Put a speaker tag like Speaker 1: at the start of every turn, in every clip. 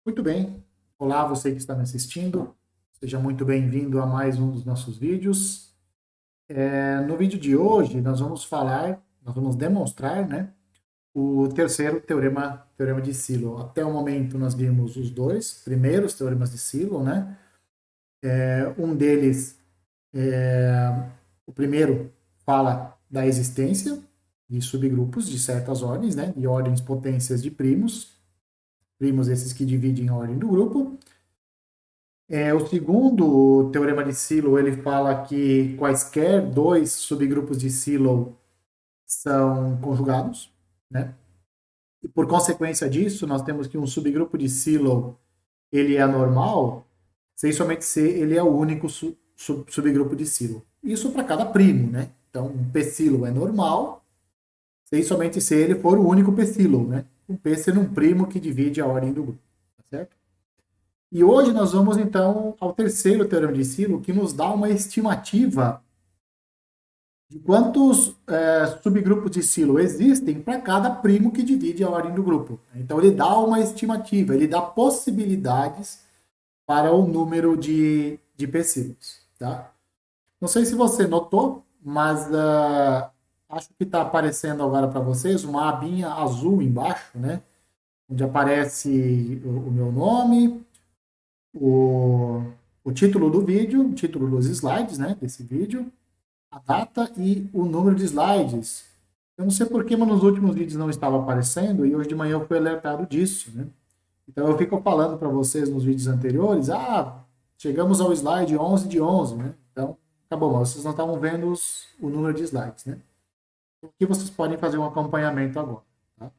Speaker 1: Muito bem. Olá, você que está me assistindo. Seja muito bem-vindo a mais um dos nossos vídeos. No vídeo de hoje, nós vamos demonstrar, né, o terceiro teorema de Silo. Até o momento, nós vimos os dois primeiros teoremas de Silo, né? Um deles, o primeiro, fala da existência de subgrupos de certas ordens, né, de ordens potências de primos esses que dividem a ordem do grupo. O segundo teorema de Silo, ele fala que quaisquer dois subgrupos de Silo são conjugados, né? E por consequência disso, nós temos que um subgrupo de Silo, ele é anormal, sem somente ser, ele é o único subgrupo de Silo. Isso para cada primo, né? Então, um P-Silo é normal, sem somente ser ele for o único P-Silo, né? Um P sendo um primo que divide a ordem do grupo, tá certo? E hoje nós vamos então ao terceiro teorema de Silo, que nos dá uma estimativa de quantos subgrupos de Silo existem para cada primo que divide a ordem do grupo. Então ele dá uma estimativa, ele dá possibilidades para o número de psilos. Tá? Não sei se você notou, mas acho que está aparecendo agora para vocês uma abinha azul embaixo, né? Onde aparece o meu nome, o, o título do vídeo, o título dos slides, né, desse vídeo, a data e o número de slides. Eu não sei porquê, mas nos últimos vídeos não estava aparecendo e hoje de manhã eu fui alertado disso, né? Então eu fico falando para vocês nos vídeos anteriores, chegamos ao slide 11 de 11, né? Então, acabou, mas vocês não estavam vendo o número de slides, né? O que vocês podem fazer um acompanhamento agora, tá?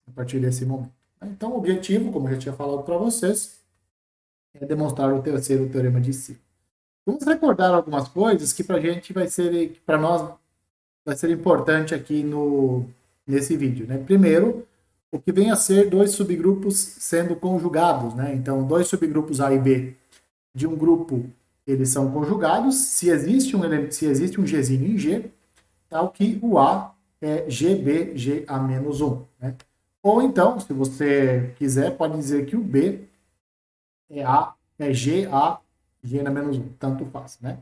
Speaker 1: A partir desse momento. Então, o objetivo, como eu já tinha falado para vocês, é demonstrar o terceiro teorema de Si. Vamos recordar algumas coisas que para a gente vai ser, para nós, vai ser importante aqui nesse vídeo. Né? Primeiro, o que vem a ser dois subgrupos sendo conjugados. Né? Então, dois subgrupos A e B de um grupo, eles são conjugados. Se existe um Gzinho em G, tal que o A é GB, GA menos 1. Né? Ou então, se você quiser, pode dizer que o B é G, A, G na menos 1, tanto faz, né?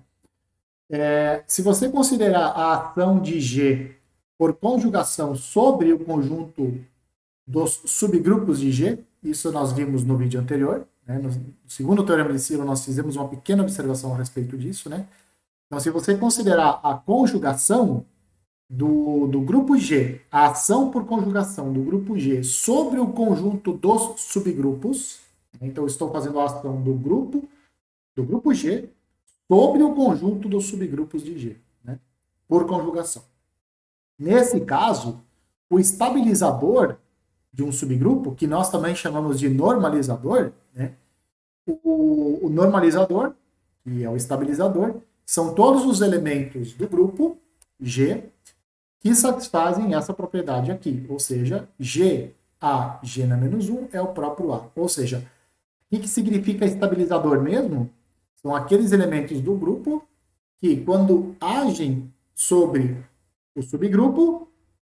Speaker 1: Se você considerar a ação de G por conjugação sobre o conjunto dos subgrupos de G, isso nós vimos no vídeo anterior, né? No segundo teorema de Silo nós fizemos uma pequena observação a respeito disso, né? Então, se você considerar a conjugação do grupo G, a ação por conjugação do grupo G sobre o conjunto dos subgrupos, então estou fazendo a ação do grupo G sobre o conjunto dos subgrupos de G, né? Por conjugação. Nesse caso, o estabilizador de um subgrupo, que nós também chamamos de normalizador, né? O normalizador, que é o estabilizador, são todos os elementos do grupo G que satisfazem essa propriedade aqui, ou seja, G, A, G na menos 1 é o próprio A. Ou seja, o que significa estabilizador mesmo? São aqueles elementos do grupo que, quando agem sobre o subgrupo,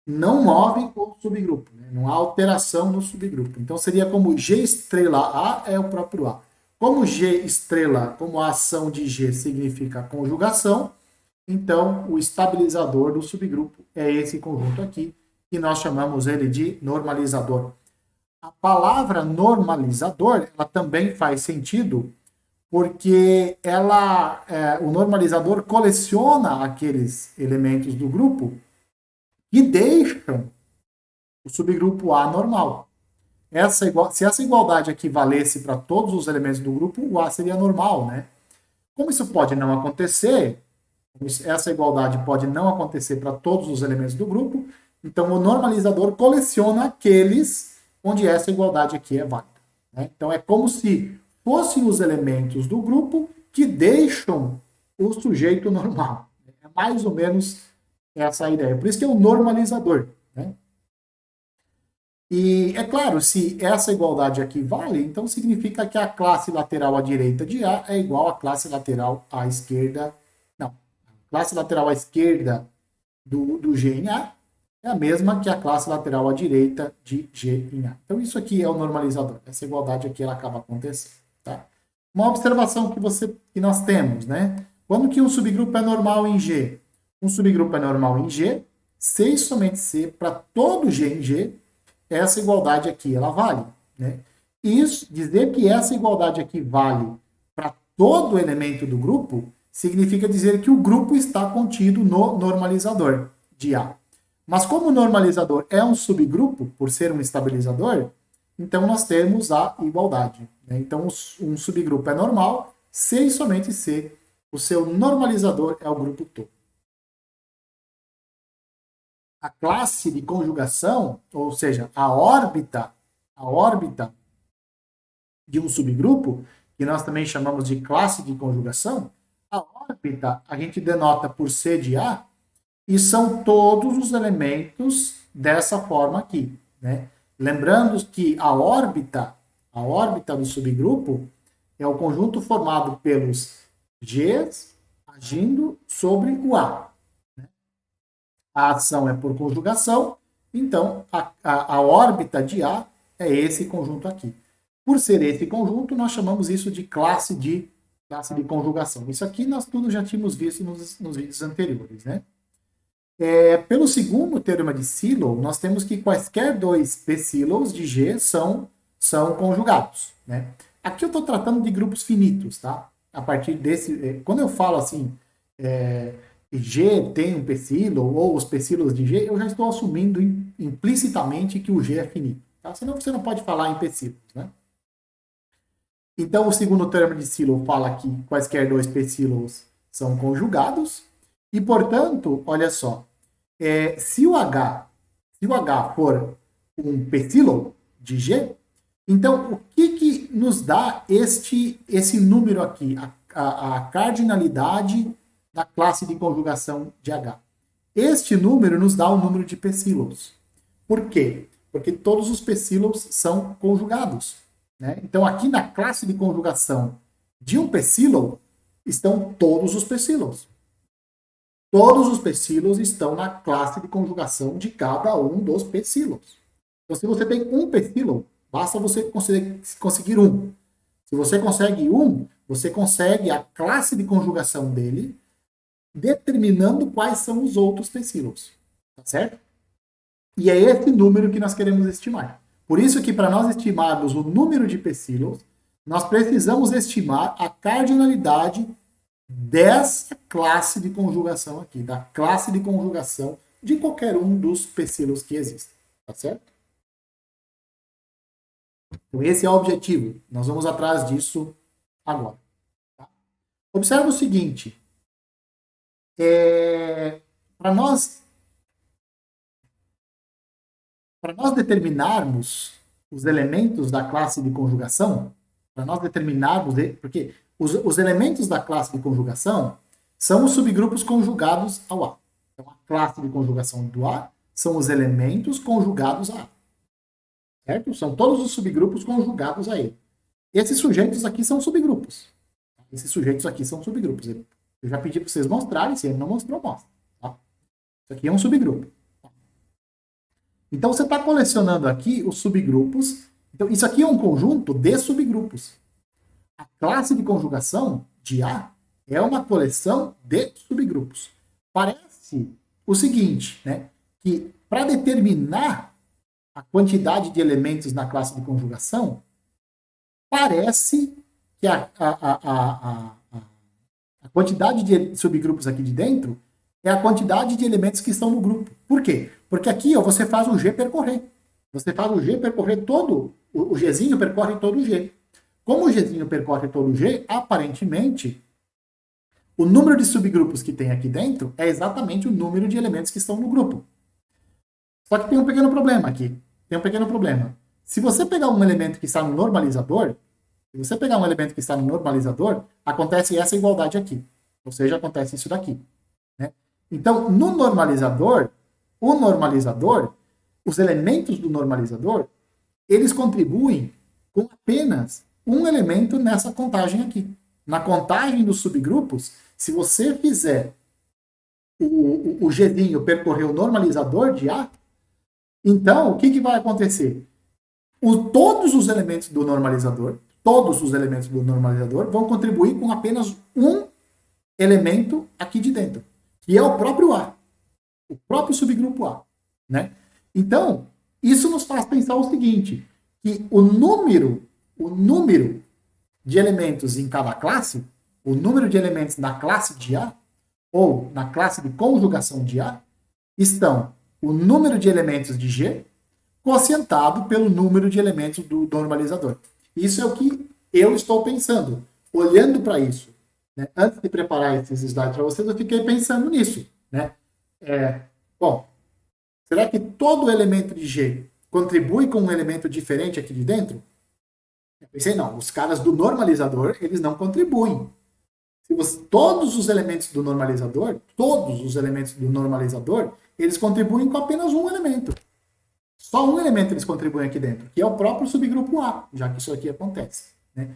Speaker 1: não movem o subgrupo. Né? Não há alteração no subgrupo. Então, seria como G estrela A é o próprio A. Como G estrela, como a ação de G significa conjugação, então o estabilizador do subgrupo é esse conjunto aqui, e nós chamamos ele de normalizador. A palavra normalizador, ela também faz sentido porque o normalizador coleciona aqueles elementos do grupo que deixam o subgrupo A normal. Se essa igualdade aqui valesse para todos os elementos do grupo, o A seria normal, né? Como isso pode não acontecer, essa igualdade pode não acontecer para todos os elementos do grupo, então o normalizador coleciona aqueles onde essa igualdade aqui é válida. Né? Então é como se fossem os elementos do grupo que deixam o sujeito normal. É mais ou menos essa a ideia. Por isso que é o normalizador. Né? E é claro, se essa igualdade aqui vale, então significa que a classe lateral à direita de A é igual à classe lateral à esquerda. Não, a classe lateral à esquerda do G em A é a mesma que a classe lateral à direita de G em A. Então, isso aqui é o normalizador. Essa igualdade aqui ela acaba acontecendo. Tá? Uma observação que nós temos, né? Quando que um subgrupo é normal em G? Um subgrupo é normal em G, C e somente C, para todo G em G, essa igualdade aqui, ela vale. Né? Isso, dizer que essa igualdade aqui vale para todo elemento do grupo, significa dizer que o grupo está contido no normalizador de A. Mas como o normalizador é um subgrupo, por ser um estabilizador, então nós temos a igualdade. Né? Então um subgrupo é normal, C e somente C, o seu normalizador é o grupo todo. A classe de conjugação, ou seja, a órbita de um subgrupo, que nós também chamamos de classe de conjugação, a órbita a gente denota por C de A, e são todos os elementos dessa forma aqui. Né? Lembrando que a órbita do subgrupo, é o conjunto formado pelos Gs agindo sobre o A. Né? A ação é por conjugação, então a órbita de A é esse conjunto aqui. Por ser esse conjunto, nós chamamos isso de classe de conjugação. Isso aqui nós tudo já tínhamos visto nos vídeos anteriores. Né? Pelo segundo teorema de Silo, nós temos que quaisquer dois p-silos de G são conjugados. Né? Aqui eu estou tratando de grupos finitos, tá? A partir desse... Quando eu falo assim, G tem um p-silo, ou os p-silos de G, eu já estou assumindo implicitamente que o G é finito. Tá? Senão você não pode falar em p-silos. Né? Então, o segundo teorema de Silo fala que quaisquer dois p-silos são conjugados, e, portanto, olha só, se o H for um p-silo de G, então o que nos dá esse número aqui, a cardinalidade da classe de conjugação de H? Este número nos dá o número de p-silos. Por quê? Porque todos os p-silos são conjugados. Né? Então, aqui na classe de conjugação de um p-silo, estão todos os p-silos. Todos os p-silos estão na classe de conjugação de cada um dos p-silos. Então, se você tem um p-silo, basta você conseguir um. Se você consegue um, você consegue a classe de conjugação dele, determinando quais são os outros p-silos. Tá certo? E é esse número que nós queremos estimar. Por isso que para nós estimarmos o número de p-silos, nós precisamos estimar a cardinalidade dessa classe de conjugação aqui, da classe de conjugação de qualquer um dos p-silos que existem. Tá certo? Então esse é o objetivo. Nós vamos atrás disso agora. Tá? Observe o seguinte. Para nós determinarmos os elementos da classe de conjugação, para nós determinarmos, porque os elementos da classe de conjugação são os subgrupos conjugados ao A. Então, a classe de conjugação do A são os elementos conjugados a A. Certo? São todos os subgrupos conjugados a ele. Esses sujeitos aqui são subgrupos. Esses sujeitos aqui são subgrupos. Eu já pedi para vocês mostrarem, se ele não mostrou, mostra. Tá? Isso aqui é um subgrupo. Então, você está colecionando aqui os subgrupos. Então, isso aqui é um conjunto de subgrupos. A classe de conjugação de A é uma coleção de subgrupos. Parece o seguinte, né? Que para determinar a quantidade de elementos na classe de conjugação, parece que a quantidade de subgrupos aqui de dentro é a quantidade de elementos que estão no grupo. Por quê? Porque aqui ó, você faz o G percorrer. Você faz o G percorrer todo, o Gzinho percorre todo o G. Como o Gzinho percorre todo o G, aparentemente, o número de subgrupos que tem aqui dentro é exatamente o número de elementos que estão no grupo. Só que tem um pequeno problema aqui. Tem um pequeno problema. Se você pegar um elemento que está no normalizador, acontece essa igualdade aqui. Ou seja, acontece isso daqui. Né? Então, no normalizador, os elementos do normalizador, eles contribuem com apenas um elemento nessa contagem aqui. Na contagem dos subgrupos, se você fizer o Gzinho percorreu o normalizador de A, então o que vai acontecer? Todos os elementos do normalizador vão contribuir com apenas um elemento aqui de dentro, que é o próprio A, o próprio subgrupo A, né? Então, isso nos faz pensar o seguinte, que o número de elementos em cada classe, o número de elementos na classe de A, ou na classe de conjugação de A, estão o número de elementos de G quocientado pelo número de elementos do normalizador. Isso é o que eu estou pensando, olhando para isso. Né? Antes de preparar esses slides para vocês, eu fiquei pensando nisso. Né? Bom, será que todo elemento de G contribui com um elemento diferente aqui de dentro? Eu pensei, não, os caras do normalizador, eles não contribuem. Todos os elementos do normalizador, eles contribuem com apenas um elemento. Só um elemento eles contribuem aqui dentro, que é o próprio subgrupo A, já que isso aqui acontece. Né?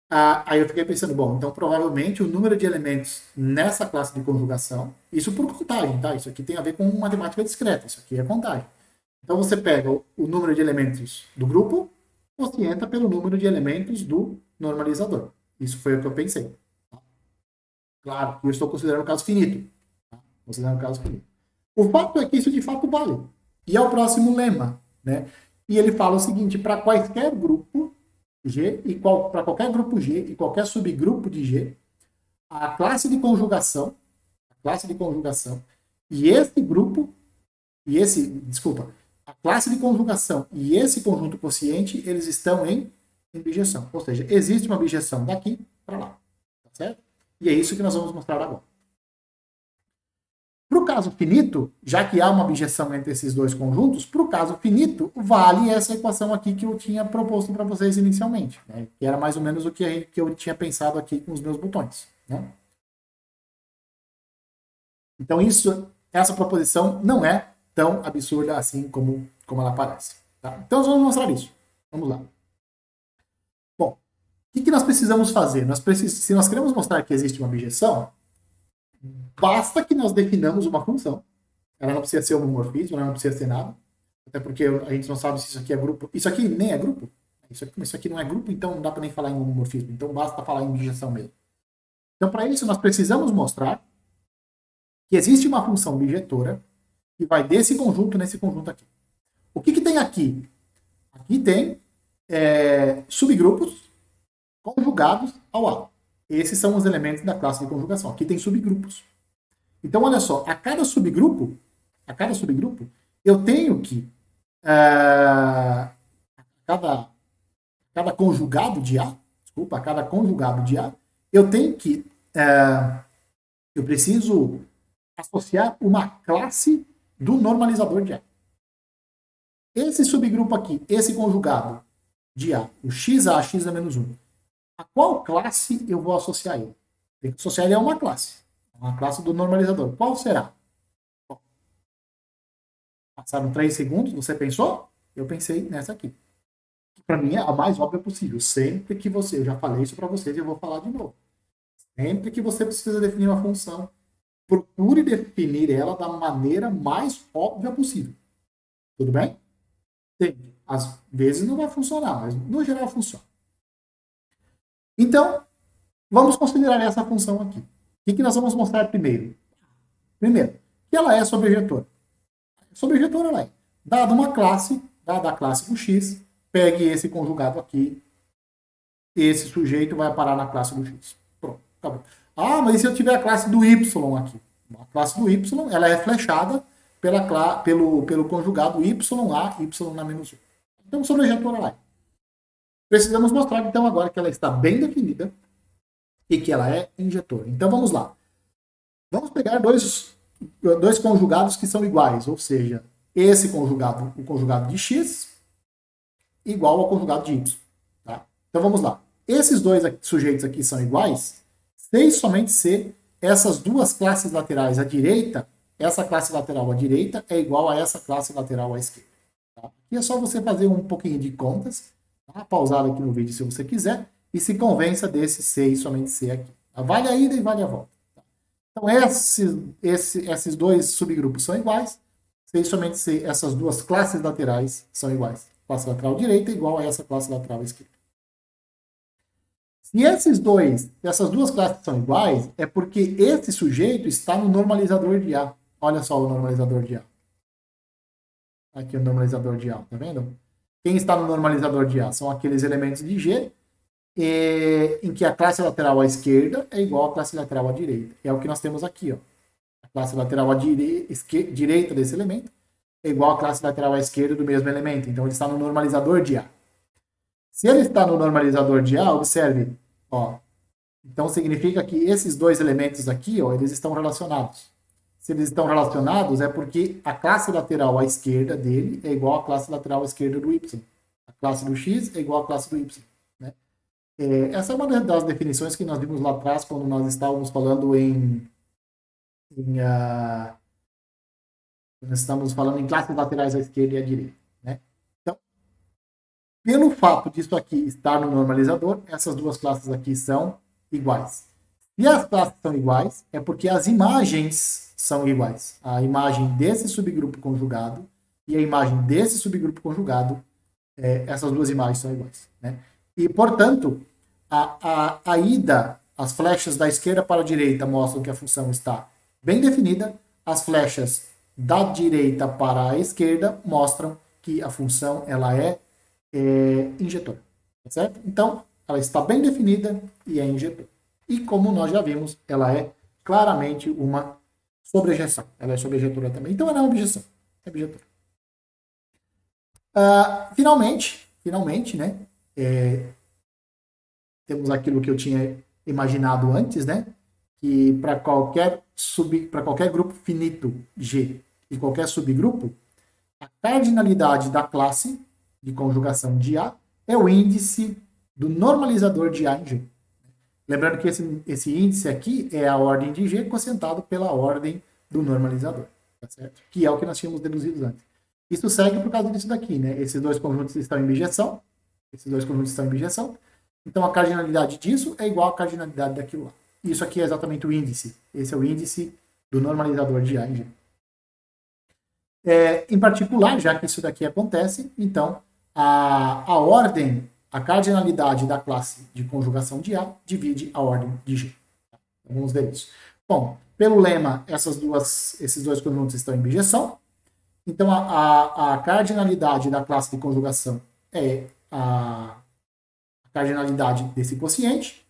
Speaker 1: Aí eu fiquei pensando, bom, então provavelmente o número de elementos nessa classe de conjugação, isso por contagem, tá? Isso aqui tem a ver com matemática discreta, isso aqui é contagem. Então você pega o número de elementos do grupo, quocienta pelo número de elementos do normalizador. Isso foi o que eu pensei. Tá? Claro, eu estou considerando o caso finito. Tá? Considerando o caso finito. O fato é que isso de fato vale. E é o próximo lema, né? E ele fala o seguinte, para quaisquer grupo G, e para qualquer grupo G e qualquer subgrupo de G, a classe de conjugação, e esse grupo, a classe de conjugação e esse conjunto quociente, eles estão em bijeção. Ou seja, existe uma bijeção daqui para lá. Tá certo? E é isso que nós vamos mostrar agora. Para o caso finito, já que há uma bijeção entre esses dois conjuntos, para o caso finito, vale essa equação aqui que eu tinha proposto para vocês inicialmente, né? Que era mais ou menos o que eu tinha pensado aqui com os meus botões. Né? Então, essa proposição não é tão absurda assim como ela parece. Tá? Então, nós vamos mostrar isso. Vamos lá. Bom, o que nós precisamos fazer? Se nós queremos mostrar que existe uma bijeção, basta que nós definamos uma função. Ela não precisa ser homomorfismo, ela não precisa ser nada. Até porque a gente não sabe se isso aqui é grupo. Isso aqui nem é grupo. Isso aqui não é grupo, então não dá para nem falar em homomorfismo. Então basta falar em bijeção mesmo. Então, para isso, nós precisamos mostrar que existe uma função bijetora que vai desse conjunto nesse conjunto aqui. O que tem aqui? Aqui tem subgrupos conjugados ao A. Esses são os elementos da classe de conjugação. Aqui tem subgrupos. Então, olha só, a cada subgrupo, eu tenho que cada conjugado de A, eu tenho que eu preciso associar uma classe do normalizador de A. Esse subgrupo aqui, esse conjugado de A, o XA, x a menos 1, a qual classe eu vou associar ele? Tem que associar ele a uma classe do normalizador. Qual será? Bom, passaram 3 segundos, você pensou? Eu pensei nessa aqui. Para mim é a mais óbvia possível. Sempre que eu já falei isso para vocês e eu vou falar de novo. Sempre que você precisa definir uma função, procure definir ela da maneira mais óbvia possível. Tudo bem? Sempre. Às vezes não vai funcionar, mas no geral funciona. Então, vamos considerar essa função aqui. O que nós vamos mostrar primeiro? Primeiro, que ela é sobrejetora. Sobrejetora ela é. Dada uma classe, dada a classe do X, pegue esse conjugado aqui, esse sujeito vai parar na classe do X. Pronto, acabou. Ah, mas e se eu tiver a classe do Y aqui? A classe do Y, ela é flechada pelo conjugado YA, Y na menos 1. Então, sobrejetora ela é. Precisamos mostrar, então, agora que ela está bem definida e que ela é injetora. Então, vamos lá. Vamos pegar dois conjugados que são iguais, ou seja, esse conjugado, o conjugado de x, igual ao conjugado de y. Tá? Então, vamos lá. Esses dois sujeitos aqui são iguais, sem somente ser essas duas classes laterais à direita, essa classe lateral à direita é igual a essa classe lateral à esquerda. Tá? Aqui é só você fazer um pouquinho de contas, tá? Pausar aqui no vídeo se você quiser, e se convença desse C e somente C aqui. Tá? Vale a ida e vale a volta. Tá? Então, esses dois subgrupos são iguais, somente se essas duas classes laterais são iguais. Classe lateral direita é igual a essa classe lateral esquerda. Se essas duas classes são iguais, é porque esse sujeito está no normalizador de A. Olha só o normalizador de A. Aqui o normalizador de A, tá vendo? Quem está no normalizador de A são aqueles elementos de G em que a classe lateral à esquerda é igual à classe lateral à direita. É o que nós temos aqui, ó. A classe lateral à direita desse elemento é igual à classe lateral à esquerda do mesmo elemento. Então ele está no normalizador de A. Se ele está no normalizador de A, observe, ó. Então significa que esses dois elementos aqui, ó, eles estão relacionados. Se eles estão relacionados, é porque a classe lateral à esquerda dele é igual à classe lateral à esquerda do Y. A classe do X é igual à classe do Y. Né? Essa é uma das definições que nós vimos lá atrás, quando nós estávamos falando nós estamos falando em classes laterais à esquerda e à direita. Né? Então, pelo fato disso aqui estar no normalizador, essas duas classes aqui são iguais. Se as classes são iguais, é porque as imagens são iguais. A imagem desse subgrupo conjugado e a imagem desse subgrupo conjugado, essas duas imagens são iguais. Né? E, portanto, a ida, as flechas da esquerda para a direita mostram que a função está bem definida, as flechas da direita para a esquerda mostram que a função ela é injetora. Tá certo? Então, ela está bem definida e é injetora. E como nós já vimos, ela é claramente uma sobrejeção. Ela é sobrejetora também. Então, ela é uma objeção. É objetora. Finalmente, né? Temos aquilo que eu tinha imaginado antes, né? Que para qualquer grupo finito G e qualquer subgrupo, a cardinalidade da classe de conjugação de A é o índice do normalizador de A em G. Lembrando que esse índice aqui é a ordem de G quocientado pela ordem do normalizador, tá certo? Que é o que nós tínhamos deduzido antes. Isso segue por causa disso daqui, né? Esses dois conjuntos estão em bijeção. Então a cardinalidade disso é igual à cardinalidade daquilo lá. Isso aqui é exatamente o índice. Esse é o índice do normalizador de A em G. Em particular, já que isso daqui acontece, então a ordem, a cardinalidade da classe de conjugação de A divide a ordem de G. Então, vamos ver isso. Bom, pelo lema, esses dois conjuntos estão em bijeção. Então, a cardinalidade da classe de conjugação é a cardinalidade desse quociente,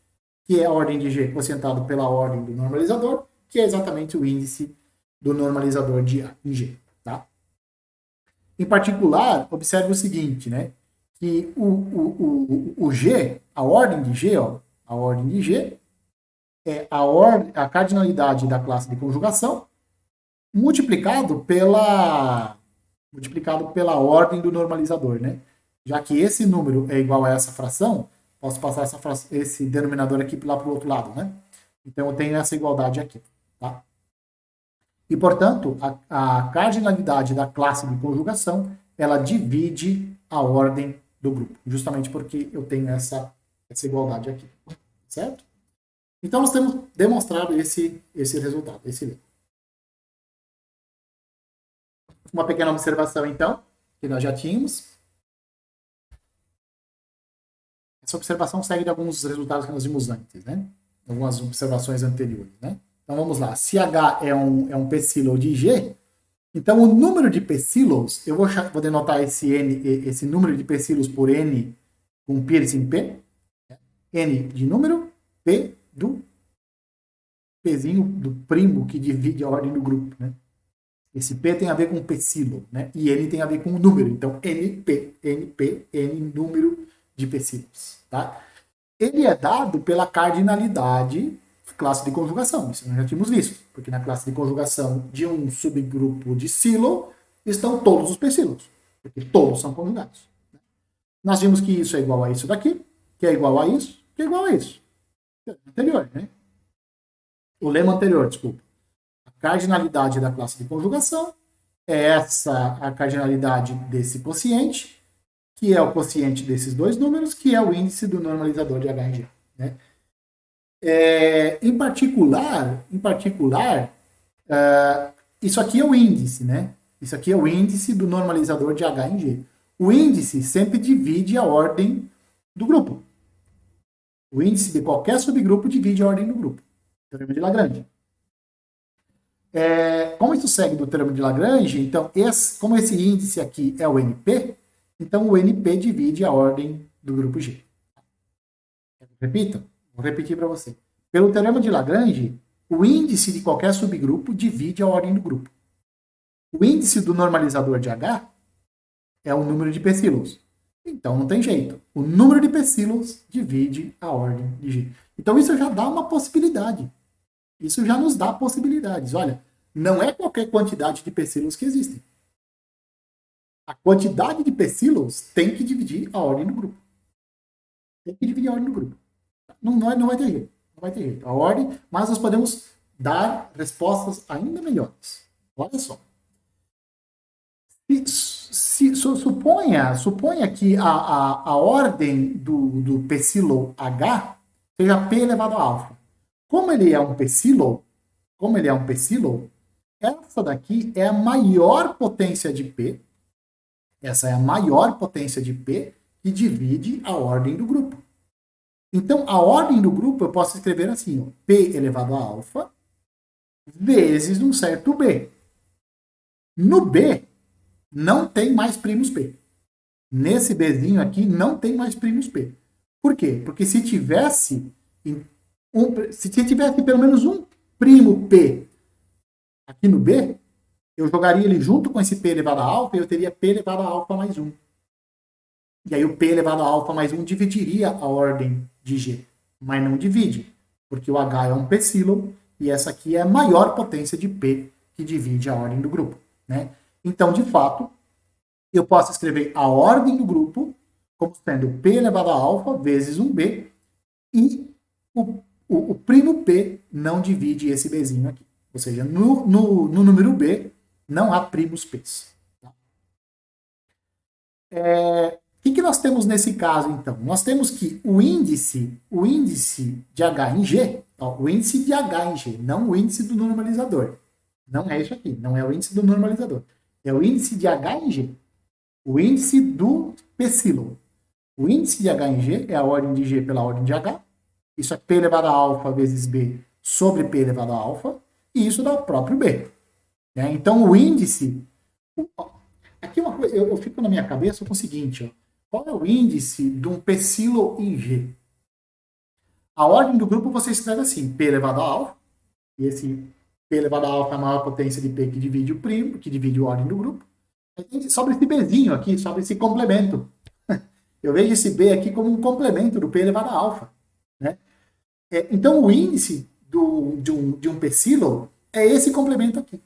Speaker 1: que é a ordem de G quocientado pela ordem do normalizador, que é exatamente o índice do normalizador de A em G. Tá? Em particular, observe o seguinte, né? Que o G, a ordem de G, ó, a ordem de G é a cardinalidade da classe de conjugação multiplicado pela ordem do normalizador, né? Já que esse número é igual a essa fração, posso passar esse denominador aqui lá para o outro lado, né? Então, eu tenho essa igualdade aqui, tá? E, portanto, a cardinalidade da classe de conjugação, ela divide a ordem do grupo, justamente porque eu tenho essa igualdade aqui, certo? Então, nós temos demonstrado esse resultado, esse lema. Uma pequena observação, então, que nós já tínhamos. Essa observação segue de alguns resultados que nós vimos antes, né? Algumas observações anteriores, né? Então, vamos lá. Se H é um psilo de G, então o número de psilos, eu vou denotar esse número de psilos por N com piercing P. N de número, P do Pzinho do primo que divide a ordem do grupo, né? Esse P tem a ver com psilo, né? E N tem a ver com o número. Então, N número de psilos, tá? Ele é dado pela cardinalidade da classe de conjugação. Isso nós já tínhamos visto. Porque na classe de conjugação de um subgrupo de silo estão todos os psilos. Porque todos são conjugados. Nós vimos que isso é igual a isso daqui, que é igual a isso, que é igual a isso. Anterior, né? O lema anterior, desculpa. A cardinalidade da classe de conjugação é a cardinalidade desse quociente, que é o quociente desses dois números, que é o índice do normalizador de H em G. Né? Em particular, isso aqui é o índice, né? Isso aqui é o índice do normalizador de H em G. O índice sempre divide a ordem do grupo. O índice de qualquer subgrupo divide a ordem do grupo. Teorema de Lagrange. Como isso segue do teorema de Lagrange, então, como esse índice aqui é o NP, então o NP divide a ordem do grupo G. Repita, vou repetir para você. Pelo teorema de Lagrange, o índice de qualquer subgrupo divide a ordem do grupo. O índice do normalizador de H é o número de psilons. Então não tem jeito. O número de psilons divide a ordem de G. Então isso já dá uma possibilidade. Isso já nos dá possibilidades. Olha, não é qualquer quantidade de psilons que existem. A quantidade de psilons tem que dividir a ordem do grupo. Tem que dividir a ordem do grupo. Não vai ter jeito. Não vai ter jeito. A ordem, mas nós podemos dar respostas ainda melhores. Olha só. Suponha que a ordem do psilon H seja P elevado a alfa. Como ele é um psilon, essa daqui é a maior potência de P. Essa é a maior potência de P que divide a ordem do grupo. Então, a ordem do grupo eu posso escrever assim, ó, P elevado a alfa vezes um certo B. No B, não tem mais primos P. Nesse Bzinho aqui, não tem mais primos P. Por quê? Porque se tivesse pelo menos um primo P aqui no B, eu jogaria ele junto com esse P elevado a alfa e eu teria P elevado a alfa mais 1. E aí o P elevado a alfa mais 1 dividiria a ordem de G. Mas não divide, porque o H é um psilon e essa aqui é a maior potência de P que divide a ordem do grupo, né? Então, de fato, eu posso escrever a ordem do grupo como sendo P elevado a alfa vezes um B e o primo P não divide esse Bzinho aqui. Ou seja, no número B não há primos P's. Tá? O que nós temos nesse caso, então? Nós temos que o índice de H em G, ó, o índice de H em G, não o índice do normalizador. Não é isso aqui, não é o índice do normalizador. É o índice de H em G. O índice do psilon. O índice de H em G é a ordem de G pela ordem de H. Isso é P elevado a alfa vezes B sobre P elevado a alfa. E isso dá o próprio B. Né? Então, o índice... Aqui uma coisa, eu fico na minha cabeça com o seguinte, ó. Qual é o índice de um psilon em G? A ordem do grupo você escreve assim, P elevado a alfa, e esse P elevado a alfa é a maior potência de P que divide o primo, que divide a ordem do grupo. Sobre esse Bzinho aqui, sobre esse complemento. Eu vejo esse B aqui como um complemento do P elevado a alfa. Né? Então, o índice de um psilon é esse complemento aqui.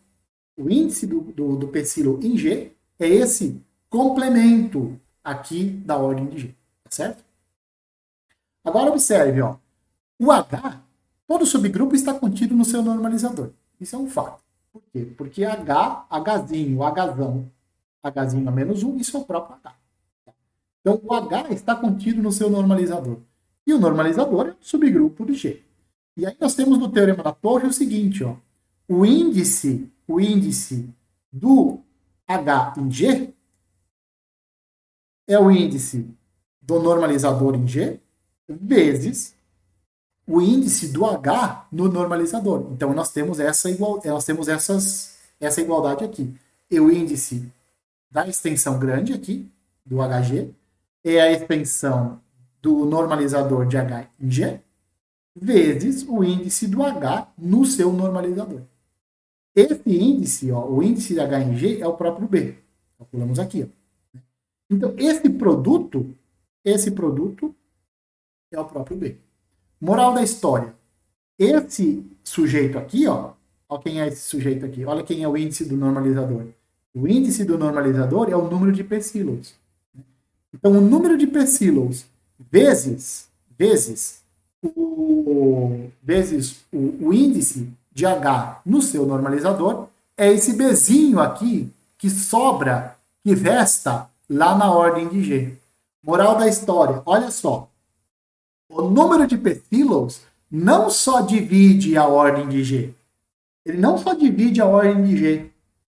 Speaker 1: O índice do psilon em G é esse complemento aqui da ordem de G. Tá certo? Agora, observe, ó. O H, todo subgrupo está contido no seu normalizador. Isso é um fato. Por quê? Porque Hzinho a menos 1, isso é o próprio H. Então, o H está contido no seu normalizador. E o normalizador é um subgrupo de G. E aí nós temos no Teorema da Torre o seguinte, ó. O índice do H em G é o índice do normalizador em G vezes o índice do H no normalizador. Então, nós temos essa igualdade aqui. E o índice da extensão grande aqui, do HG, é a extensão do normalizador de H em G, vezes o índice do H no seu normalizador. Esse índice, ó, o índice de H em G é o próprio B. Calculamos aqui. Ó. Então, esse produto é o próprio B. Moral da história. Esse sujeito aqui, ó, olha quem é esse sujeito aqui. Olha quem é o índice do normalizador. O índice do normalizador é o número de psilons. Então, o número de psilons vezes o índice de H no seu normalizador é esse Bzinho aqui que sobra, que resta lá na ordem de G. Moral da história, olha só. O número de psilons não só divide a ordem de G, ele não só divide a ordem de G,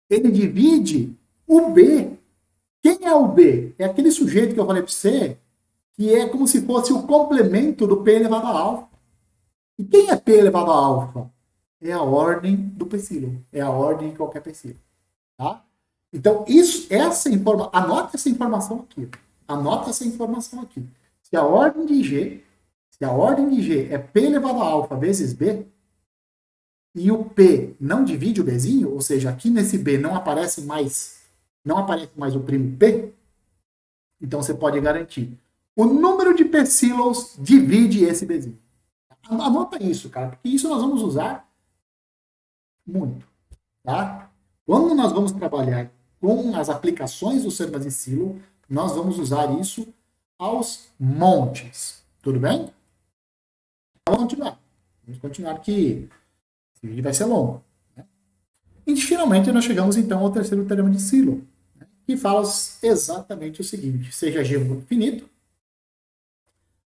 Speaker 1: ele divide o B. Quem é o B? É aquele sujeito que eu falei para você, que é como se fosse o complemento do P elevado a alfa. E quem é P elevado a alfa? É a ordem do psilo. É a ordem de qualquer psilo. Tá? Então, anota essa informação aqui. Anota essa informação aqui. Se a ordem de G é P elevado a alfa vezes B, e o P não divide o Bzinho, ou seja, aqui nesse B não aparece mais o primo P, então você pode garantir. O número de psilos divide esse Bzinho. Anota isso, cara, porque isso nós vamos usar muito. Tá? Quando nós vamos trabalhar com as aplicações do ser basicilo, nós vamos usar isso aos montes. Tudo bem? Vamos continuar. Vamos continuar que esse vídeo vai ser longo. Né? E finalmente nós chegamos então ao terceiro teorema de Silo, né? Que fala exatamente o seguinte: seja G um grupo finito,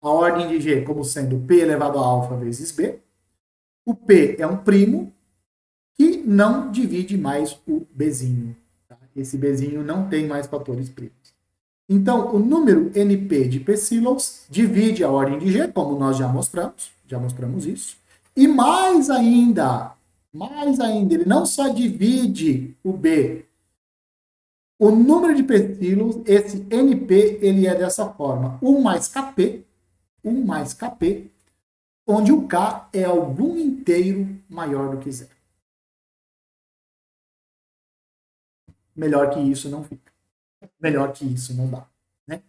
Speaker 1: a ordem de G como sendo P elevado a alfa vezes B, o P é um primo que não divide mais o Bzinho. Tá? Esse Bzinho não tem mais fatores primos. Então, o número NP de psilos divide a ordem de G, como nós já mostramos isso. E mais ainda, ele não só divide o B, o número de psilos, esse NP, ele é dessa forma, 1 mais KP, onde o K é algum inteiro maior do que zero. Melhor que isso não fica. Melhor que isso não dá. Né?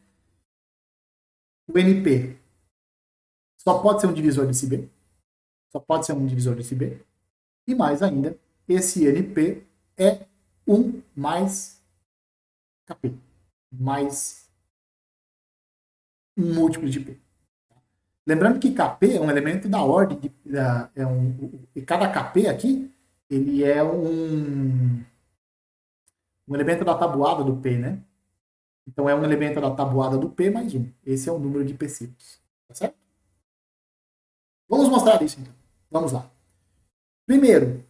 Speaker 1: O NP só pode ser um divisor desse B. Só pode ser um divisor desse B. E mais ainda, esse NP é 1 mais KP. Mais um múltiplo de P. Lembrando que KP é um elemento da ordem. E cada KP aqui, ele é um elemento da tabuada do P, né? Então, é um elemento da tabuada do P mais 1. Esse é o número de psilos. Tá certo? Vamos mostrar isso, então. Vamos lá. Primeiro,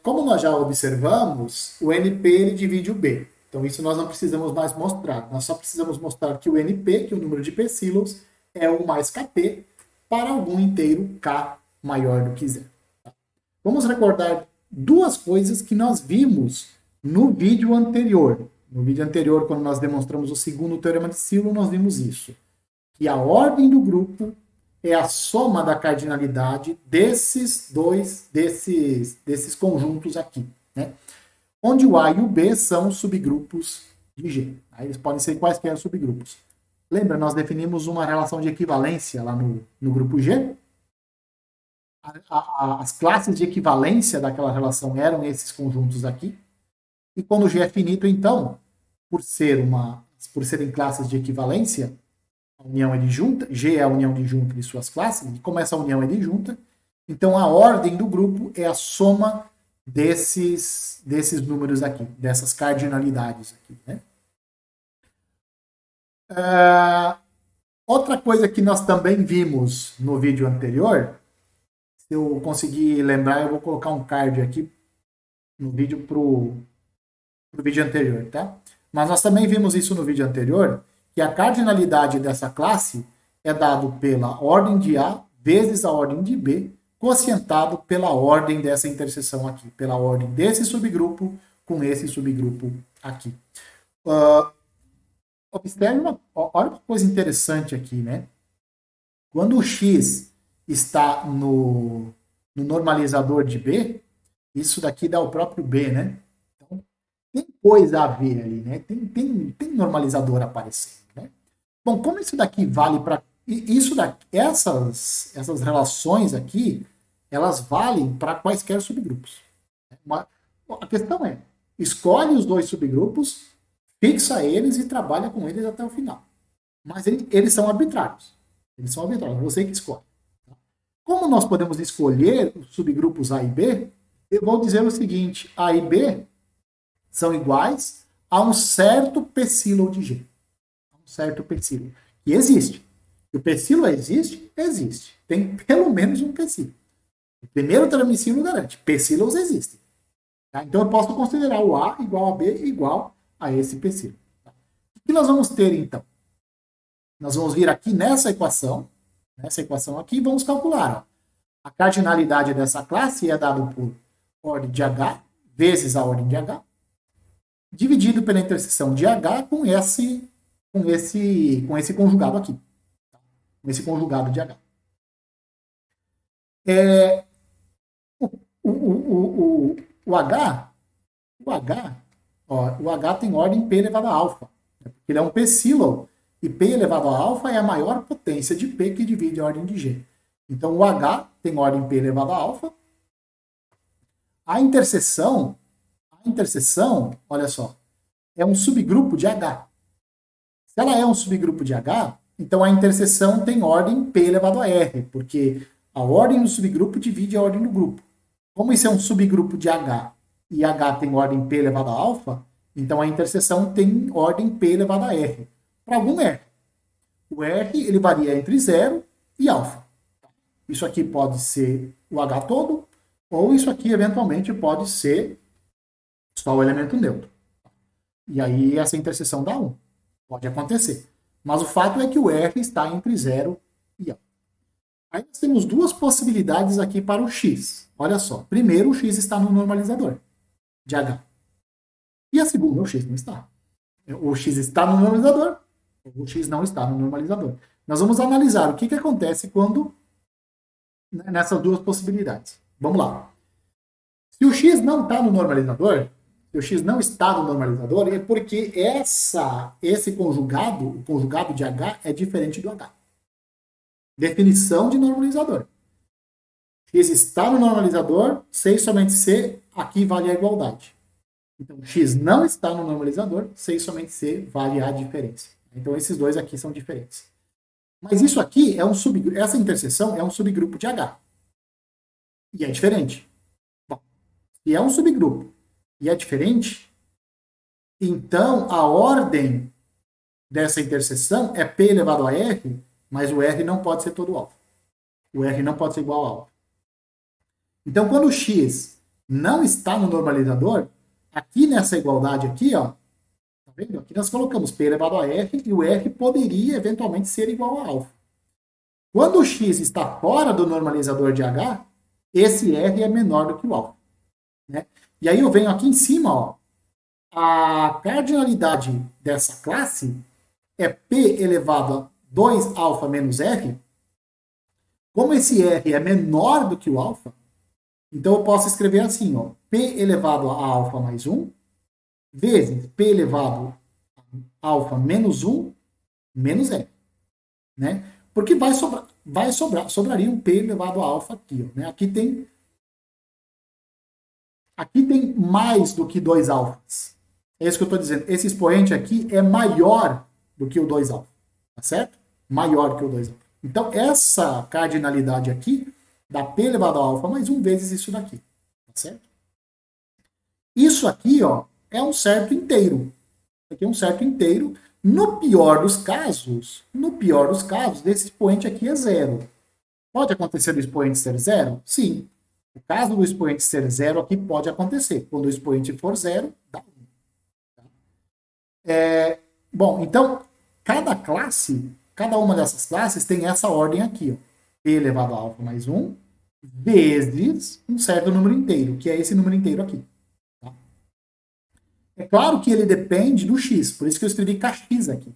Speaker 1: como nós já observamos, o NP ele divide o B. Então, isso nós não precisamos mais mostrar. Nós só precisamos mostrar que o NP, que é o número de psilos, é 1 mais KP para algum inteiro K maior do que zero. Tá? Vamos recordar duas coisas que nós vimos no vídeo anterior. No vídeo anterior, quando nós demonstramos o segundo teorema de Silo, nós vimos isso. Que a ordem do grupo é a soma da cardinalidade desses conjuntos aqui. Né? Onde o A e o B são subgrupos de G. Aí eles podem ser quaisquer subgrupos. Lembra, nós definimos uma relação de equivalência lá no grupo G? As classes de equivalência daquela relação eram esses conjuntos aqui. E quando G é finito, então, por serem classes de equivalência, a união é disjunta, G é a união disjunta de suas classes, e como essa união é disjunta, então a ordem do grupo é a soma desses números aqui, dessas cardinalidades aqui. Né? Outra coisa que nós também vimos no vídeo anterior, se eu conseguir lembrar, eu vou colocar um card aqui no vídeo pro vídeo anterior, tá? Mas nós também vimos isso no vídeo anterior, que a cardinalidade dessa classe é dado pela ordem de A vezes a ordem de B, quocientado pela ordem dessa interseção aqui, pela ordem desse subgrupo com esse subgrupo aqui. Observe olha uma coisa interessante aqui, né? Quando o X está no normalizador de B, isso daqui dá o próprio B, né? Tem coisa a ver ali, né? Tem normalizador aparecendo, né? Bom, como isso daqui vale para essas relações aqui, elas valem para quaisquer subgrupos. A questão é, escolhe os dois subgrupos, fixa eles e trabalha com eles até o final. Mas eles são arbitrários. Eles são arbitrários, você que escolhe. Como nós podemos escolher os subgrupos A e B, eu vou dizer o seguinte: A e B são iguais a um certo psilo de G. Um certo psilo. Que existe. O psilo existe? Existe. Tem pelo menos um psilo. O primeiro tramicilo garante. Psilos existem. Tá? Então eu posso considerar o A igual a B igual a esse psilo. Tá? O que nós vamos ter então? Nós vamos vir aqui nessa equação aqui, e vamos calcular. Ó. A cardinalidade dessa classe é dada por ordem de H vezes a ordem de H, dividido pela interseção de H com esse conjugado aqui. Tá? Com esse conjugado de H. O H tem ordem P elevado a alfa. Ele é um psilo. E P elevado a alfa é a maior potência de P que divide a ordem de G. Então, o H tem ordem P elevado a alfa. A interseção, olha só, é um subgrupo de H. Se ela é um subgrupo de H, então a interseção tem ordem P elevado a R, porque a ordem do subgrupo divide a ordem do grupo. Como isso é um subgrupo de H e H tem ordem P elevado a alfa, então a interseção tem ordem P elevado a R. Para algum R. O R ele varia entre 0 e alfa. Isso aqui pode ser o H todo, ou isso aqui eventualmente pode ser só o elemento neutro. E aí essa interseção dá 1. Pode acontecer. Mas o fato é que o R está entre 0 e alfa. Aí nós temos duas possibilidades aqui para o X. Olha só. Primeiro, o X está no normalizador de H. E a segunda, o X não está. O X está no normalizador, o X não está no normalizador. Nós vamos analisar o que acontece quando nessas duas possibilidades. Vamos lá. Se o X não está no normalizador, é porque esse conjugado, o conjugado de H, é diferente do H. Definição de normalizador. X está no normalizador, C e somente C, aqui vale a igualdade. Então, X não está no normalizador, C e somente C vale a diferença. Então, esses dois aqui são diferentes. Mas isso aqui essa interseção é um subgrupo de H. E é diferente. Bom, se é um subgrupo e é diferente, então a ordem dessa interseção é P elevado a R, mas o R não pode ser todo alfa. O R não pode ser igual a alfa. Então, quando o X não está no normalizador, aqui nessa igualdade aqui, ó, tá vendo? Aqui nós colocamos P elevado a R e o R poderia eventualmente ser igual a alfa. Quando o X está fora do normalizador de H, esse R é menor do que o alfa. Né? E aí eu venho aqui em cima, ó, a cardinalidade dessa classe é P elevado a 2 alfa menos R. Como esse R é menor do que o alfa, então eu posso escrever assim, ó, P elevado a alfa mais 1, vezes P elevado a alfa menos 1, menos R. Né? Porque sobraria um P elevado a alfa aqui. Ó, né? Aqui tem mais do que 2 alfas. É isso que eu estou dizendo. Esse expoente aqui é maior do que o 2 alfa. Tá certo? Maior que o 2 alfa. Então, essa cardinalidade aqui dá P elevado a alfa mais 1 vezes isso daqui. Tá certo? Isso aqui, ó, é um certo inteiro. Aqui é um certo inteiro. No pior dos casos, esse expoente aqui é zero. Pode acontecer do expoente ser zero? Sim. O caso do expoente ser zero aqui pode acontecer. Quando o expoente for zero, dá 1. Tá? Bom, então, cada uma dessas classes tem essa ordem aqui, ó. P elevado a alfa mais 1, vezes um certo número inteiro, que é esse número inteiro aqui. Tá? É claro que ele depende do x, por isso que eu escrevi kx aqui.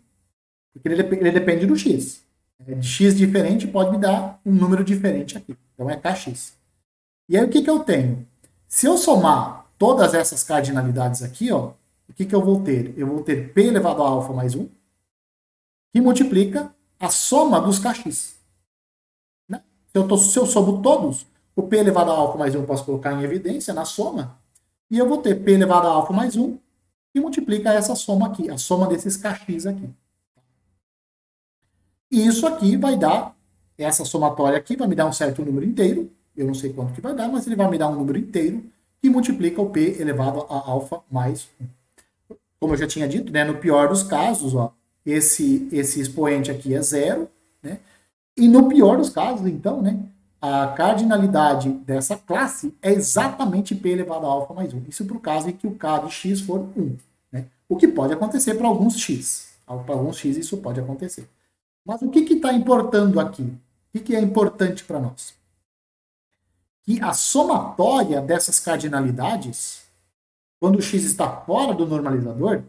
Speaker 1: Porque ele depende do x. De x diferente pode me dar um número diferente aqui. Então é kx. E aí o que eu tenho? Se eu somar todas essas cardinalidades aqui, ó, o que eu vou ter? Eu vou ter P elevado a alfa mais 1, que multiplica a soma dos kx. Né? Se eu somo todos, o P elevado a alfa mais 1 eu posso colocar em evidência na soma, e eu vou ter P elevado a alfa mais 1, que multiplica essa soma aqui, a soma desses kx aqui. E isso aqui vai dar, essa somatória aqui vai me dar um certo número inteiro, eu não sei quanto que vai dar, mas ele vai me dar um número inteiro que multiplica o P elevado a alfa mais 1. Como eu já tinha dito, né, no pior dos casos, ó, esse expoente aqui é zero, né, E no pior dos casos, então, né, a cardinalidade dessa classe é exatamente p elevado a alfa mais 1. Isso para o caso em que o k de x for 1. Né? O que pode acontecer para alguns x. Para alguns x isso pode acontecer. Mas o que está importando aqui? O que é importante para nós? Que a somatória dessas cardinalidades, quando o x está fora do normalizador,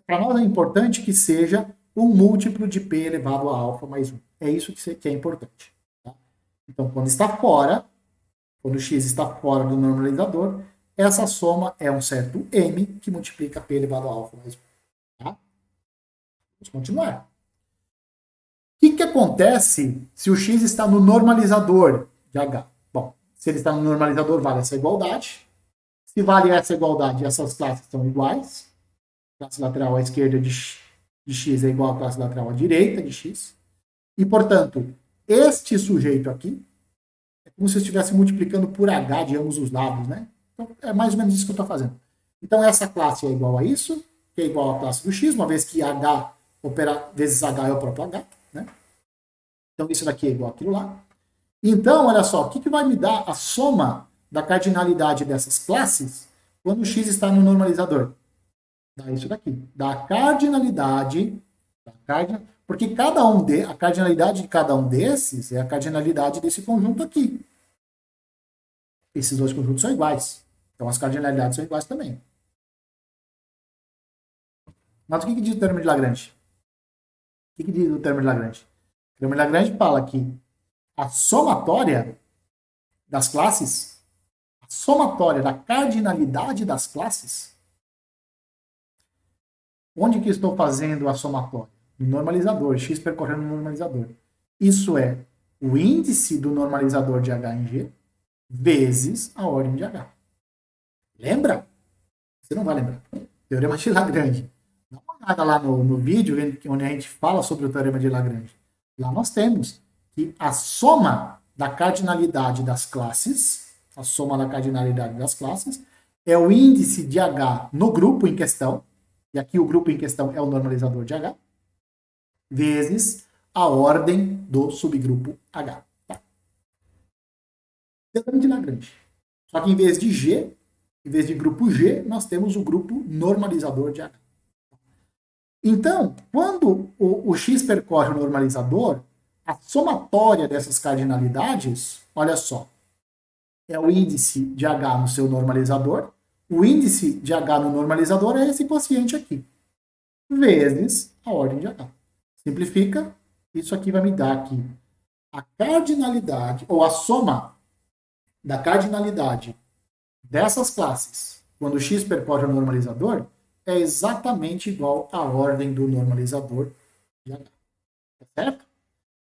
Speaker 1: para nós é importante que seja um múltiplo de p elevado a alfa mais 1. É isso que é importante. Tá? Então, quando está fora, quando o x está fora do normalizador, essa soma é um certo m que multiplica p elevado a alfa mais 1. Tá? Vamos continuar. O que acontece se o x está no normalizador de h? Bom, se ele está no normalizador, vale essa igualdade. Se vale essa igualdade, essas classes são iguais. A classe lateral à esquerda de x é igual à classe lateral à direita de x. E, portanto, este sujeito aqui é como se eu estivesse multiplicando por h de ambos os lados, né? Então, é mais ou menos isso que eu estou fazendo. Então, essa classe é igual a isso, que é igual à classe do x, uma vez que h vezes h é o próprio h, né? Então, isso daqui é igual àquilo lá. Então, olha só, o que vai me dar a soma da cardinalidade dessas classes quando o x está no normalizador? Dá isso daqui. Dá a cardinalidade, porque a cardinalidade de cada um desses é a cardinalidade desse conjunto aqui. Esses dois conjuntos são iguais. Então, as cardinalidades são iguais também. Mas o que diz o termo de Lagrange? O que diz o termo de Lagrange? O termo de Lagrange fala que a somatória das classes, a somatória da cardinalidade das classes, onde que estou fazendo a somatória? No normalizador, x percorrendo no normalizador. Isso é o índice do normalizador de h em g vezes a ordem de h. Lembra? Você não vai lembrar. Teorema de Lagrange. Dá uma olhada lá no vídeo onde a gente fala sobre o teorema de Lagrange. Lá nós temos que a soma da cardinalidade das classes, a soma da cardinalidade das classes, é o índice de h no grupo em questão, e aqui o grupo em questão é o normalizador de h, vezes a ordem do subgrupo h. Tá? Teorema de Lagrange. Só que em vez de G, em vez de grupo G, nós temos o grupo normalizador de H. Então, quando o x percorre o normalizador, a somatória dessas cardinalidades, olha só, é o índice de H no seu normalizador. O índice de H no normalizador é esse quociente aqui, vezes a ordem de H. Simplifica, isso aqui vai me dar aqui a cardinalidade, ou a soma da cardinalidade dessas classes, quando x percorre o normalizador, é exatamente igual à ordem do normalizador de H. Tá certo?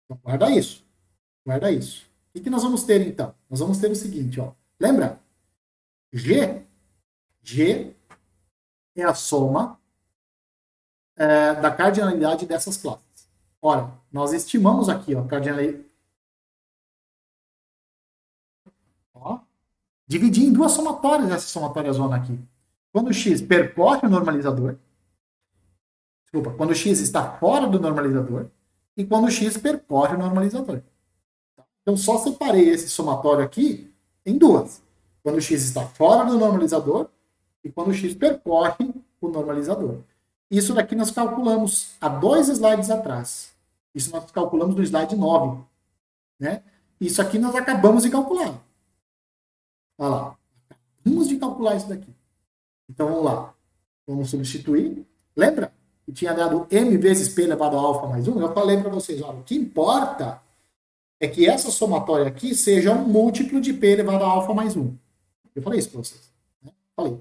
Speaker 1: Então, guarda isso. Guarda isso. O que nós vamos ter, então? Nós vamos ter o seguinte, ó. Lembra? G é a soma da cardinalidade dessas classes. Ora, nós estimamos aqui, ó, cardinalidade. Ó, dividir em duas somatórias essa somatória zona aqui. Quando x percorre o normalizador, quando x está fora do normalizador e quando x percorre o normalizador. Então, só separei esse somatório aqui em duas. Quando x está fora do normalizador e quando x percorre o normalizador. Isso daqui nós calculamos há 2 slides atrás. Isso nós calculamos no slide 9. Né? Isso aqui nós acabamos de calcular. Olha lá. Acabamos de calcular isso daqui. Então, vamos lá. Vamos substituir. Lembra que tinha dado m vezes p elevado a alfa mais 1? Eu falei para vocês, olha, o que importa é que essa somatória aqui seja um múltiplo de p elevado a alfa mais 1. Eu falei isso para vocês. Né? Falei.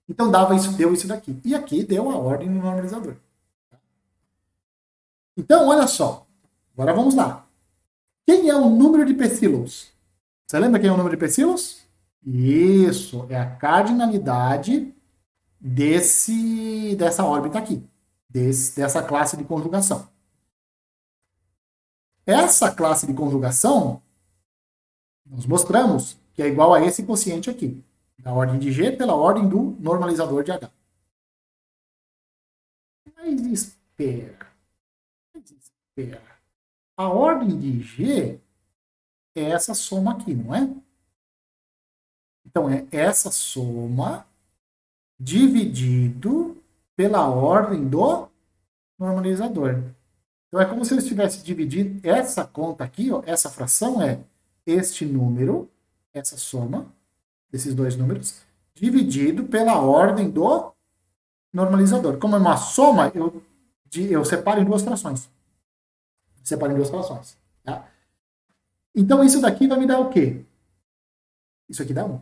Speaker 1: Então, deu isso daqui. E aqui deu a ordem no normalizador. Então, olha só. Agora vamos lá. Quem é o número de Pesillos? Você lembra quem é o número de Pesillos? Isso, é a cardinalidade dessa órbita aqui, dessa classe de conjugação. Essa classe de conjugação, nós mostramos que é igual a esse quociente aqui, da ordem de G pela ordem do normalizador de H. Mas espera. A ordem de G é essa soma aqui, não é? Então, é essa soma dividido pela ordem do normalizador. Então, é como se eu estivesse dividindo essa conta aqui, ó, essa fração é este número, essa soma desses dois números, dividido pela ordem do normalizador. Como é uma soma, eu separo em duas frações. Separo em duas frações. Tá? Então, isso daqui vai me dar o quê? Isso aqui dá 1.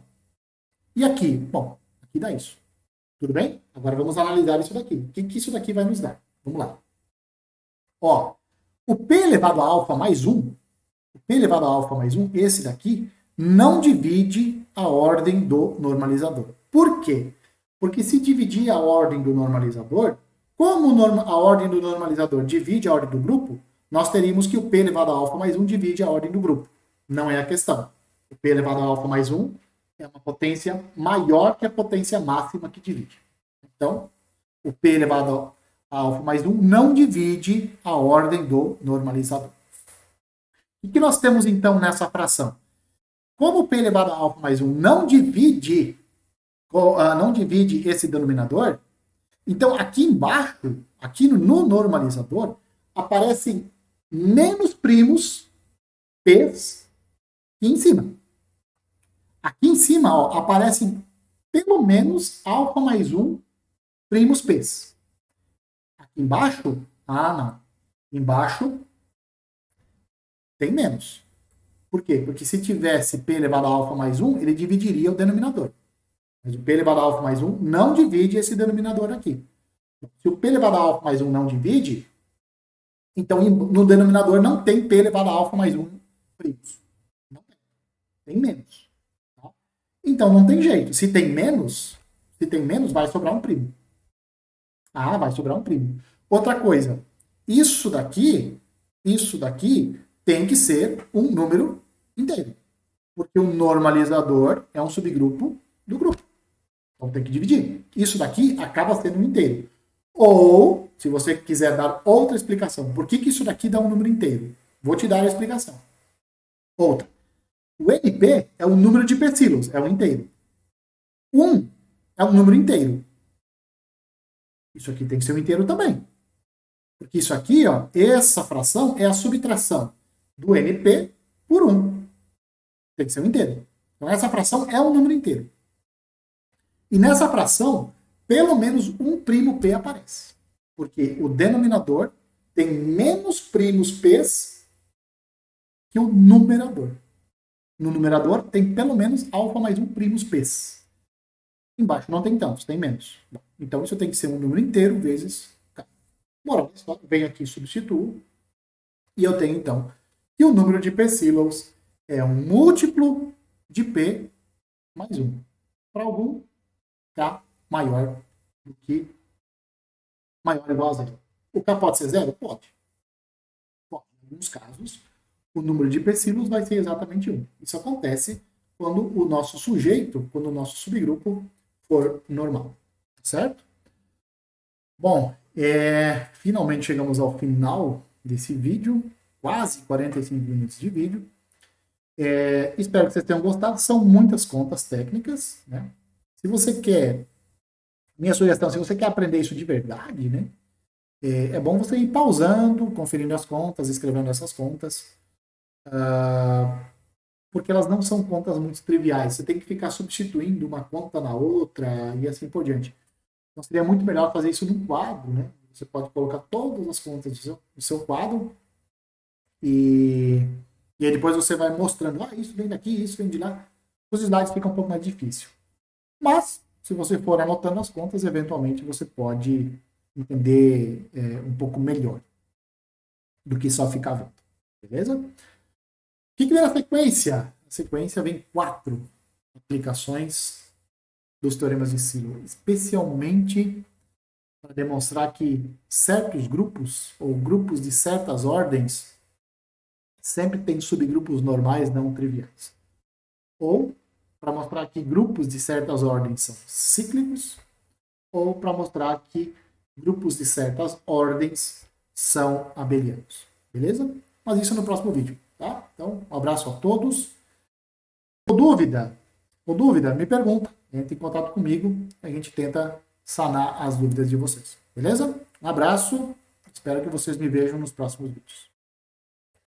Speaker 1: E aqui? Bom, aqui dá isso. Tudo bem? Agora vamos analisar isso daqui. O que isso daqui vai nos dar? Vamos lá. Ó, o P elevado a alfa mais 1, o P elevado a alfa mais 1, esse daqui, não divide a ordem do normalizador. Por quê? Porque se dividir a ordem do normalizador, como a ordem do normalizador divide a ordem do grupo, nós teríamos que o P elevado a alfa mais 1 divide a ordem do grupo. Não é a questão. O P elevado a alfa mais 1 é uma potência maior que a potência máxima que divide. Então, o P elevado a alfa mais 1 não divide a ordem do normalizador. O que nós temos, então, nessa fração? Como o P elevado a alfa mais 1 não divide esse denominador, então aqui embaixo, aqui no normalizador, aparecem menos primos P's que em cima. Aqui em cima, ó, aparecem pelo menos alfa mais 1 primos P's. Aqui embaixo, não. Embaixo tem menos. Por quê? Porque se tivesse P elevado a alfa mais 1, ele dividiria o denominador. Mas o P elevado a alfa mais 1 não divide esse denominador aqui. Se o P elevado a alfa mais 1 não divide, então no denominador não tem P elevado a alfa mais 1 primos. Não tem. Tem menos. Tá? Então não tem jeito. Se tem menos, vai sobrar um primo. Vai sobrar um primo. Outra coisa, isso daqui tem que ser um número inteiro. Porque o normalizador é um subgrupo do grupo. Então tem que dividir. Isso daqui acaba sendo um inteiro. Ou, se você quiser dar outra explicação, por que isso daqui dá um número inteiro? Vou te dar a explicação. Outra. O NP é o número de pecílios, é um inteiro. 1 é um número inteiro. Isso aqui tem que ser um inteiro também. Porque isso aqui, ó, essa fração é a subtração do NP por 1. Tem que ser um inteiro. Então essa fração é um número inteiro. E nessa fração, pelo menos um primo P aparece. Porque o denominador tem menos primos P's que o numerador. No numerador tem pelo menos alfa mais 1 primos P's. Embaixo não tem tantos, tem menos. Bom, então isso tem que ser um número inteiro vezes K. Moral, venho aqui e substituo. E eu tenho então que o número de pecílios é um múltiplo de P mais 1. Para algum K maior do que maior ou igual a zero. O K pode ser zero? Pode. Pode. Em alguns casos, o número de pecílios vai ser exatamente 1. Isso acontece quando o nosso sujeito, quando o nosso subgrupo for normal. Certo? Bom, finalmente chegamos ao final desse vídeo. Quase 45 minutos de vídeo. Espero que vocês tenham gostado. São muitas contas técnicas, né? Se você quer, minha sugestão, se você quer aprender isso de verdade, né? É bom você ir pausando, conferindo as contas, escrevendo essas contas, porque elas não são contas muito triviais. Você tem que ficar substituindo uma conta na outra e assim por diante. Então seria muito melhor fazer isso num quadro, né? Você pode colocar todas as contas do seu quadro e aí depois você vai mostrando, isso vem daqui, isso vem de lá. Os slides ficam um pouco mais difícil. Mas, se você for anotando as contas, eventualmente você pode entender um pouco melhor do que só ficar vendo. Beleza? O que vem na sequência? Na sequência vem 4 aplicações dos teoremas de Silo, especialmente para demonstrar que certos grupos, ou grupos de certas ordens, sempre têm subgrupos normais não triviais. Ou para mostrar que grupos de certas ordens são cíclicos, ou para mostrar que grupos de certas ordens são abelianos. Beleza? mas isso no próximo vídeo, tá? Então, um abraço a todos. Ou dúvida, me pergunta. Entre em contato comigo, a gente tenta sanar as dúvidas de vocês. Beleza? Um abraço, espero que vocês me vejam nos próximos vídeos.